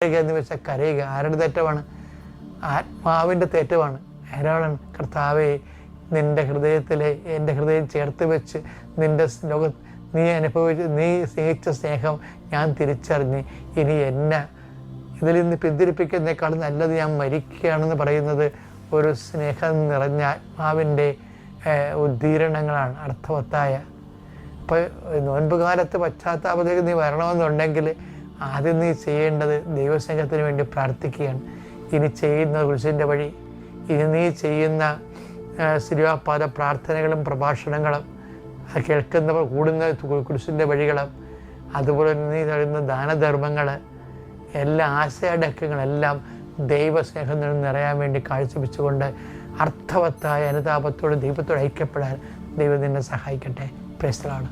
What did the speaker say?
കരയുക എന്ന് വെച്ചാൽ കരയുക. ആരുടെ തെറ്റമാണ്? ആത്മാവിൻ്റെ തെറ്റമാണ്. ആരാണ്? കർത്താവേ, നിൻ്റെ ഹൃദയത്തിലെ എൻ്റെ ഹൃദയം ചേർത്ത് വെച്ച് നിൻ്റെ നീ സ്നേഹിച്ച സ്നേഹം ഞാൻ തിരിച്ചറിഞ്ഞ് ഇനി എന്നെ ഇതിൽ നിന്ന് പിന്തിരിപ്പിക്കുന്നതിനേക്കാൾ നല്ലത് ഞാൻ മരിക്കുകയാണെന്ന് പറയുന്നത് ഒരു സ്നേഹം നിറഞ്ഞ ആത്മാവിൻ്റെ ഉദ്ദീരണങ്ങളാണ്, അർത്ഥവത്തായ. ഇപ്പോൾ നോൻപ് കാലത്ത് പശ്ചാത്താപത്തിലേക്ക് നീ വരണമെന്നുണ്ടെങ്കിൽ ആദ്യം നീ ചെയ്യേണ്ടത് ദൈവസ്നേഹത്തിന് വേണ്ടി പ്രാർത്ഥിക്കുകയാണ്. ഇനി ചെയ്യുന്ന കുരിശിൻ്റെ വഴി, ഇനി നീ ചെയ്യുന്ന സിരിയാപ്പാത പ്രാർത്ഥനകളും പ്രഭാഷണങ്ങളും, അത് കേൾക്കുന്നവർ കൂടുന്ന കുരിശിൻ്റെ വഴികളും, അതുപോലെ നീ തരുന്ന ദാനധർമ്മങ്ങൾ, എല്ലാ ആശയടക്കങ്ങളെല്ലാം ദൈവസ്നേഹം നിറയാൻ വേണ്ടി കാഴ്ചവെച്ചുകൊണ്ട് അർത്ഥവത്തായ അനുതാപത്തോട് ദൈവത്തോട് ഐക്യപ്പെടാൻ ദൈവം നിന്നെ സഹായിക്കട്ടെ. Praise the Lord.